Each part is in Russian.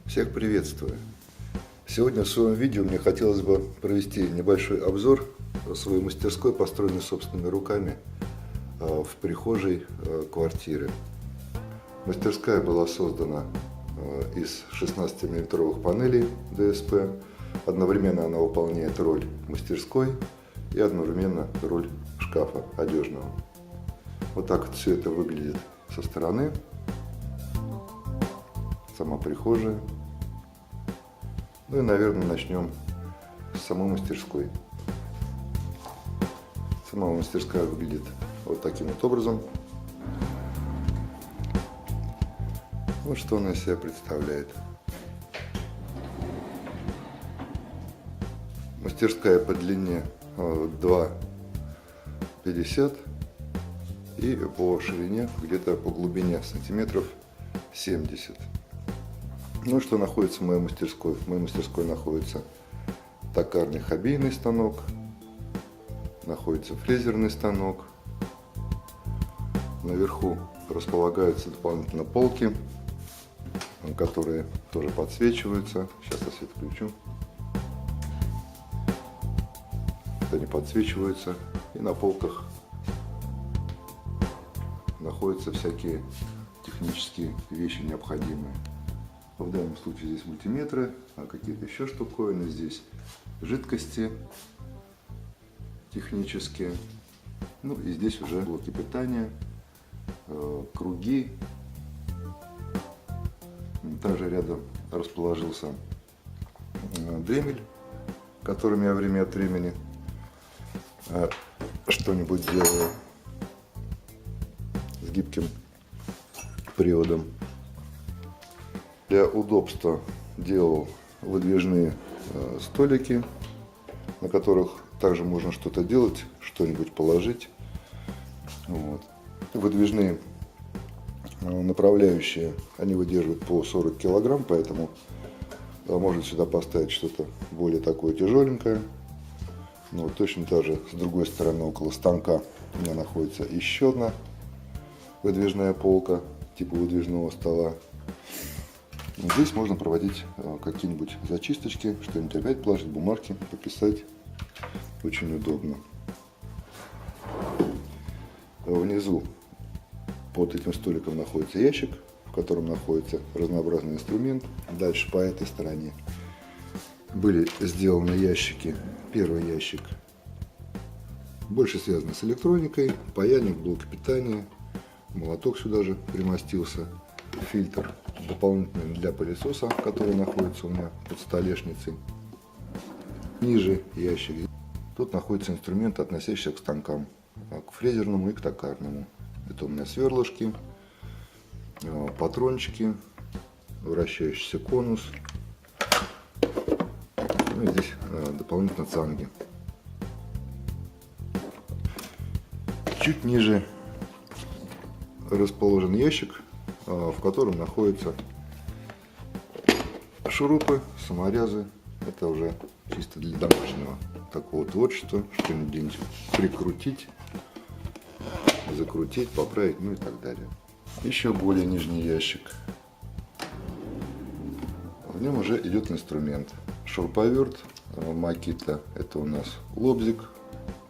Всех приветствую! Сегодня в своем видео мне хотелось бы провести небольшой обзор своей мастерской, построенной собственными руками в прихожей квартиры. Мастерская была создана из 16-мм панелей ДСП. Одновременно она выполняет роль мастерской и одновременно роль шкафа одежного. Вот так вот все это выглядит со стороны. Сама прихожая. Ну и, наверное, начнем с самой мастерской. Сама мастерская выглядит вот таким вот образом. Вот что она из себя представляет. Мастерская по длине 2,50 и по ширине где-то по глубине сантиметров 70. Ну, что находится в моей мастерской? В моей мастерской находится токарный хоббийный станок, находится фрезерный станок. Наверху располагаются дополнительно полки, которые тоже подсвечиваются. Сейчас я свет включу. Они подсвечиваются. И на полках находятся всякие технические вещи необходимые. В данном случае здесь мультиметры, а какие-то еще штуковины. Здесь жидкости технические. Ну и здесь уже блоки питания, круги. Также рядом расположился дремель, которым я время от времени что-нибудь делаю с гибким приводом. Для удобства делал выдвижные столики, на которых также можно что-то делать, что-нибудь положить. Вот. Выдвижные направляющие, они выдерживают по 40 килограмм, поэтому можно сюда поставить что-то более такое тяжеленькое. Но точно так же с другой стороны, около станка, у меня находится еще одна выдвижная полка типа выдвижного стола. Здесь можно проводить какие-нибудь зачисточки, что-нибудь опять положить, бумажки, пописать. Очень удобно. Внизу под этим столиком находится ящик, в котором находится разнообразный инструмент. Дальше по этой стороне были сделаны ящики. Первый ящик больше связан с электроникой, паяльник, блок питания, молоток сюда же примостился, фильтр дополнительный для пылесоса, который находится у меня под столешницей. Ниже ящик. Тут находится инструмент, относящийся к станкам, к фрезерному и к токарному. Это у меня сверлышки, патрончики, вращающийся конус. Ну и здесь дополнительно цанги. Чуть ниже расположен ящик, в котором находятся шурупы, саморезы. Это уже чисто для домашнего такого творчества, что-нибудь где-нибудь прикрутить, закрутить, поправить, ну и так далее. Еще более нижний ящик. В нем уже идет инструмент. Шуруповерт Makita, это у нас лобзик,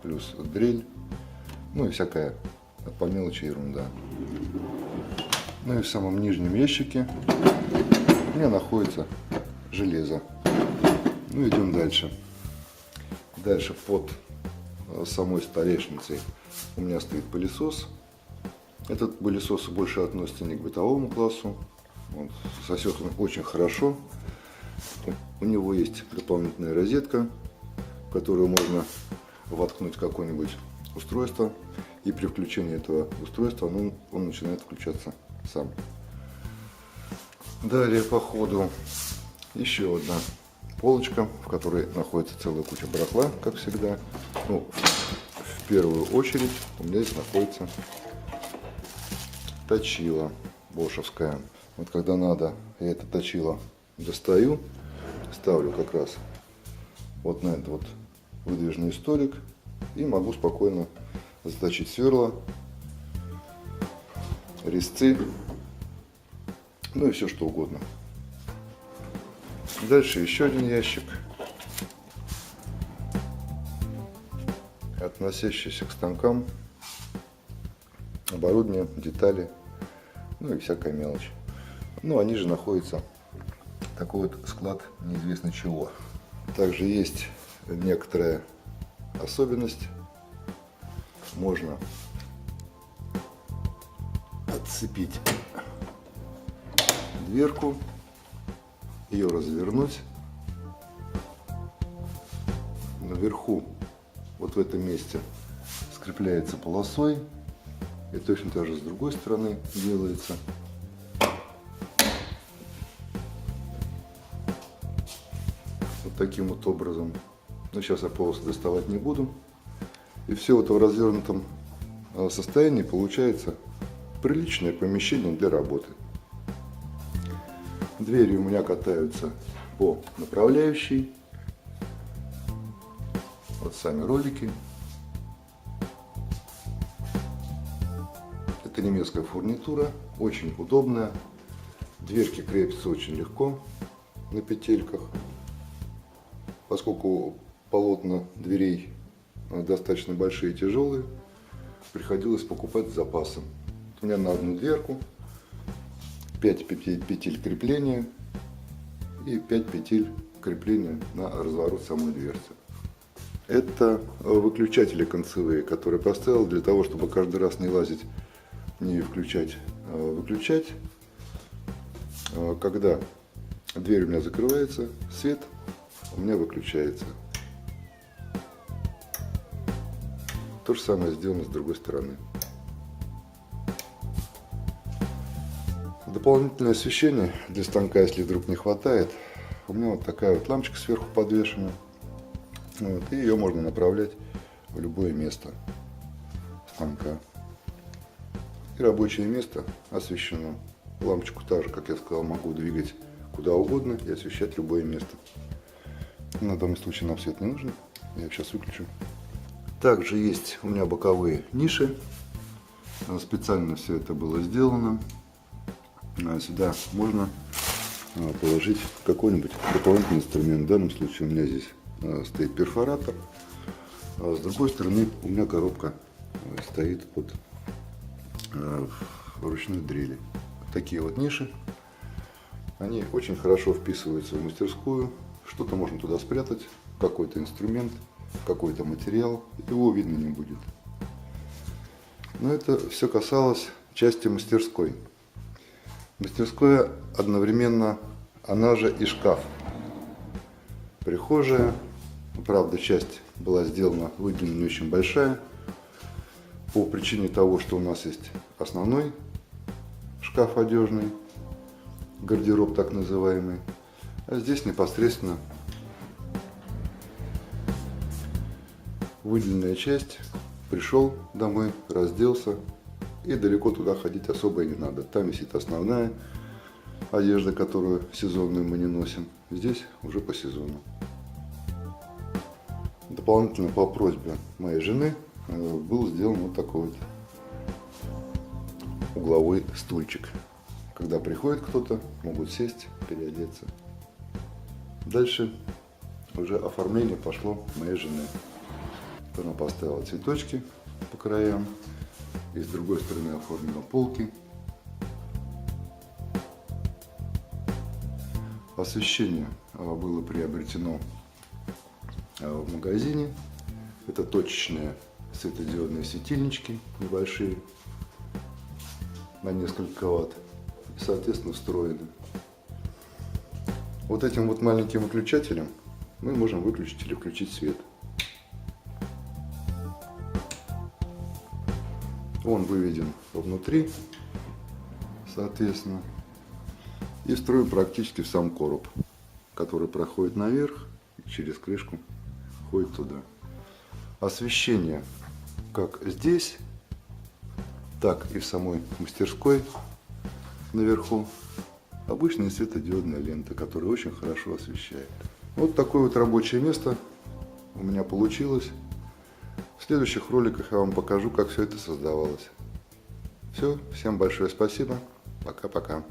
плюс дрель, ну и всякая по мелочи ерунда. Ну и в самом нижнем ящике у меня находится железо. Ну идем дальше. Дальше под самой столешницей у меня стоит пылесос. Этот пылесос больше относится не к бытовому классу. Вот, сосет он очень хорошо. У него есть дополнительная розетка, в которую можно воткнуть какое-нибудь устройство. И при включении этого устройства он начинает включаться сам. Далее по ходу еще одна полочка, в которой находится целая куча барахла, как всегда. Ну, в первую очередь у меня здесь находится точила бошевская. Вот когда надо, я это точило достаю, ставлю как раз вот на этот вот выдвижный столик и могу спокойно заточить сверла, резцы, ну и все что угодно. Дальше еще один ящик, относящийся к станкам, оборудование, детали, ну и всякая мелочь. Ну, они же находятся, такой вот склад неизвестно чего. Также есть некоторая особенность. Можно отцепить дверку, ее развернуть. Наверху, вот в этом месте, скрепляется полосой. И точно так же с другой стороны делается. Вот таким вот образом. Но сейчас я полосы доставать не буду. И все вот в развернутом состоянии получается приличное помещение для работы. Двери у меня катаются по направляющей. Вот сами ролики. Это немецкая фурнитура, очень удобная. Дверки крепятся очень легко на петельках. Поскольку полотна дверей достаточно большие и тяжелые, приходилось покупать с запасом. У меня на одну дверку 5 петель крепления и 5 петель крепления на разворот самой дверцы. Это выключатели концевые, которые поставил для того, чтобы каждый раз не лазить, не включать, а выключать. Когда дверь у меня закрывается, свет у меня выключается. То же самое сделано с другой стороны. Дополнительное освещение для станка, если вдруг не хватает, у меня вот такая вот лампочка сверху подвешена. Вот, и ее можно направлять в любое место станка. И рабочее место освещено. Лампочку также, как я сказал, могу двигать куда угодно и освещать любое место. На данном случае нам свет не нужен. Я их сейчас выключу. Также есть у меня боковые ниши. Специально все это было сделано. Сюда можно положить какой-нибудь дополнительный инструмент. В данном случае у меня здесь стоит перфоратор. А с другой стороны у меня коробка стоит под ручной дрели. Такие вот ниши. Они очень хорошо вписываются в мастерскую. Что-то можно туда спрятать, какой-то инструмент, какой-то материал, его видно не будет. Но это все касалось части мастерской. Мастерская одновременно, она же и шкаф. Прихожая, правда, часть была сделана, выделена не очень большая, по причине того, что у нас есть основной шкаф одежный, гардероб так называемый, а здесь непосредственно выделенная часть. Пришел домой, разделся, и далеко туда ходить особо и не надо. Там висит основная одежда, которую сезонную мы не носим. Здесь уже по сезону. Дополнительно по просьбе моей жены был сделан вот такой вот угловой стульчик. Когда приходит кто-то, могут сесть, переодеться. Дальше уже оформление пошло моей жены. Она поставила цветочки по краям. И с другой стороны оформила полки. Освещение было приобретено в магазине. Это точечные светодиодные светильнички небольшие на несколько ватт. И, соответственно, встроены. Вот этим вот маленьким выключателем мы можем выключить или включить свет. Он выведен внутри, соответственно, и встроен практически в сам короб, который проходит наверх и через крышку ходит туда. Освещение как здесь, так и в самой мастерской наверху. Обычная светодиодная лента, которая очень хорошо освещает. Вот такое вот рабочее место у меня получилось. В следующих роликах я вам покажу, как все это создавалось. Все, всем большое спасибо. Пока-пока.